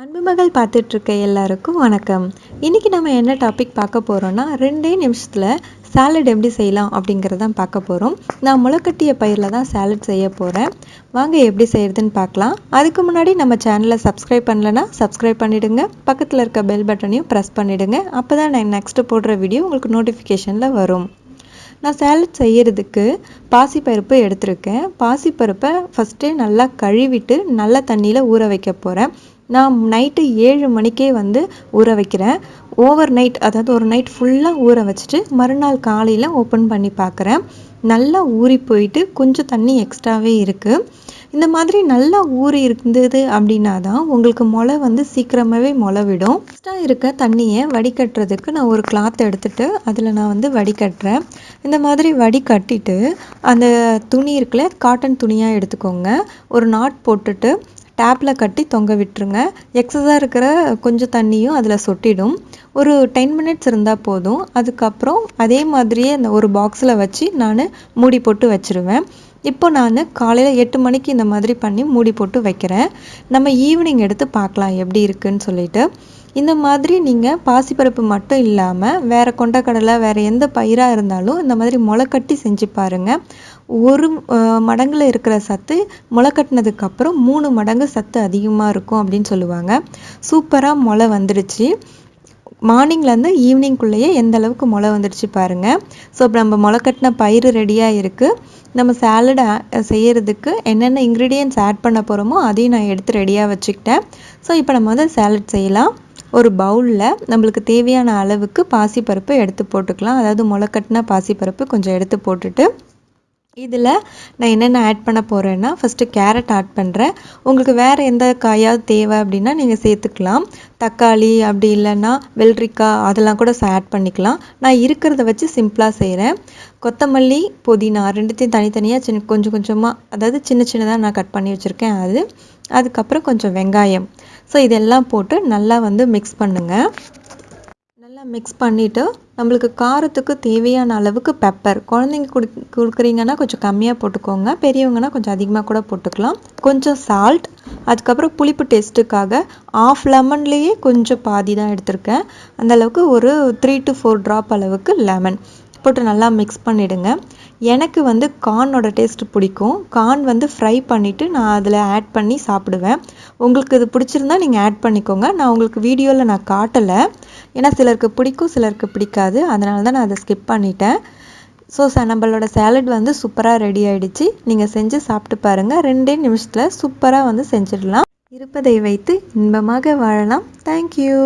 அன்புமகள் பார்த்துட்டு இருக்க எல்லாருக்கும் வணக்கம். இன்னைக்கு நம்ம என்ன டாபிக் பார்க்க போறோம்னா 2 நிமிஷத்துல சாலட் எப்படி செய்யலாம் அப்படிங்கறத பார்க்க போறோம். நான் முளைக்கட்டிய பயிர்ல தான் சாலட் செய்ய போறேன். வாங்க எப்படி செய்யறதுன்னு பார்க்கலாம். அதுக்கு முன்னாடி நம்ம சேனலை சப்ஸ்கிரைப் பண்ணலனா சப்ஸ்கிரைப் பண்ணிடுங்க. பக்கத்துல இருக்க பெல் பட்டனையும் பிரஸ் பண்ணிடுங்க. அப்பதான் நான் நெக்ஸ்ட் போடுற வீடியோ உங்களுக்கு நோட்டிஃபிகேஷன்ல வரும். நான் சாலட் செய்யறதுக்கு பாசிப்பருப்பு எடுத்திருக்கேன். பாசிப்பருப்பை ஃபஸ்ட்டே நல்லா கழுவிட்டு நல்ல தண்ணியில் ஊற வைக்க போகிறேன். நான் நைட்டு 7 மணிக்கே ஊற வைக்கிறேன். ஓவர் நைட், அதாவது ஒரு நைட் ஃபுல்லாக ஊற வச்சுட்டு மறுநாள் காலையில் ஓப்பன் பண்ணி பார்க்குறேன். நல்லா ஊறி போயிட்டு கொஞ்சம் தண்ணி எக்ஸ்ட்ராவே இருக்குது. இந்த மாதிரி நல்லா ஊறி இருந்தது அப்படின்னா தான் உங்களுக்கு முளை சீக்கிரமாகவே முளை விடும். எக்ஸ்ட்ரா இருக்க தண்ணியை வடிகட்டுறதுக்கு நான் ஒரு கிளாத் எடுத்துட்டு அதில் நான் வடிகட்டுறேன். இந்த மாதிரி வடிகட்டிட்டு அந்த துணி இருக்குல்ல, காட்டன் துணியாக எடுத்துக்கோங்க. ஒரு நாட் போட்டுட்டு டேப்பில் கட்டி தொங்க விட்டுருங்க. எக்ஸஸாக இருக்கிற கொஞ்சம் தண்ணியும் அதில் சொட்டிடும். ஒரு 10 மினிட்ஸ் இருந்தால் போதும். அதுக்கப்புறம் அதே மாதிரியே அந்த ஒரு பாக்ஸில் வச்சு நான் மூடி போட்டு வச்சுருவேன். இப்போ நான் காலையில் 8 மணிக்கு இந்த மாதிரி பண்ணி மூடி போட்டு வைக்கிறேன். நம்ம ஈவினிங் எடுத்து பார்க்கலாம் எப்படி இருக்குன்னு சொல்லிட்டு. இந்த மாதிரி நீங்கள் பாசிப்பருப்பு மட்டும் இல்லாமல் வேறு கொண்டக்கடலை வேறு எந்த பயிராக இருந்தாலும் இந்த மாதிரி முளைக்கட்டி செஞ்சு பாருங்கள். ஒரு மடங்கில் இருக்கிற சத்து முளைக்கட்டினதுக்கப்புறம் 3 மடங்கு சத்து அதிகமாக இருக்கும் அப்படின்னு சொல்லுவாங்க. சூப்பராக முளை வந்துடுச்சு. மார்னிங்லேருந்து ஈவினிங்குள்ளேயே எந்த அளவுக்கு முளை வந்துடுச்சு பாருங்கள். ஸோ இப்போ நம்ம முளைக்கட்டின பயிர் ரெடியாக இருக்குது. நம்ம சாலட் செய்கிறதுக்கு என்னென்ன இன்க்ரீடியன்ட்ஸ் ஆட் பண்ண போகிறோமோ அதையும் நான் எடுத்து ரெடியாக வச்சுக்கிட்டேன். ஸோ இப்போ நம்ம சாலட் செய்யலாம். ஒரு பவுலில் நம்மளுக்கு தேவையான அளவுக்கு பாசிப்பருப்பு எடுத்து போட்டுக்கலாம். அதாவது முளைக்கட்டின பாசிப்பருப்பு கொஞ்சம் எடுத்து போட்டுட்டு இதில் நான் என்னென்ன ஆட் பண்ண போகிறேன்னா, ஃபஸ்ட்டு கேரட் ஆட் பண்ணுறேன். உங்களுக்கு வேறு எந்த காயாவது தேவை அப்படின்னா நீங்கள் சேர்த்துக்கலாம். தக்காளி அப்படி இல்லைன்னா வெள்ளரிக்காய் அதெல்லாம் கூட ஆட் பண்ணிக்கலாம். நான் இருக்கிறத வச்சு சிம்பிளாக செய்கிறேன். கொத்தமல்லி, புதினா ரெண்டுத்தையும் தனித்தனியாக கொஞ்சம் கொஞ்சமாக, அதாவது சின்ன சின்னதாக நான் கட் பண்ணி வச்சுருக்கேன். அதுக்கப்புறம் கொஞ்சம் வெங்காயம். ஸோ இதெல்லாம் போட்டு நல்லா மிக்ஸ் பண்ணுங்கள். நல்லா மிக்ஸ் பண்ணிவிட்டு நம்மளுக்கு காரத்துக்கு தேவையான அளவுக்கு பெப்பர், குழந்தைங்க கொடுக்குறீங்கன்னா கொஞ்சம் கம்மியாக போட்டுக்கோங்க. பெரியவங்கன்னா கொஞ்சம் அதிகமாக கூட போட்டுக்கலாம். கொஞ்சம் சால்ட், அதுக்கப்புறம் புளிப்பு டேஸ்ட்டுக்காக ஆஃப் லெமன்லேயே கொஞ்சம் பாதி தான் எடுத்திருக்கேன். அந்தளவுக்கு ஒரு 3 to 4 ட்ராப் அளவுக்கு லெமன் போட்டு நல்லா மிக்ஸ் பண்ணிவிடுங்க. எனக்கு கார்னோட டேஸ்ட்டு பிடிக்கும். கார்ன் ஃப்ரை பண்ணிவிட்டு நான் அதில் ஆட் பண்ணி சாப்பிடுவேன். உங்களுக்கு இது பிடிச்சிருந்தா நீங்கள் ஆட் பண்ணிக்கோங்க. நான் உங்களுக்கு வீடியோவில் நான் காட்டலை, ஏன்னா சிலருக்கு பிடிக்கும் சிலருக்கு பிடிக்காது. அதனால தான் நான் அதை ஸ்கிப் பண்ணிட்டேன். ஸோ நம்மளோட சாலட் சூப்பராக ரெடி ஆகிடுச்சு. நீங்கள் செஞ்சு சாப்பிட்டு பாருங்கள். 2 நிமிஷத்தில் சூப்பராக செஞ்சிடலாம். இருப்பதை வைத்து இன்பமாக வாழலாம். தேங்க்யூ.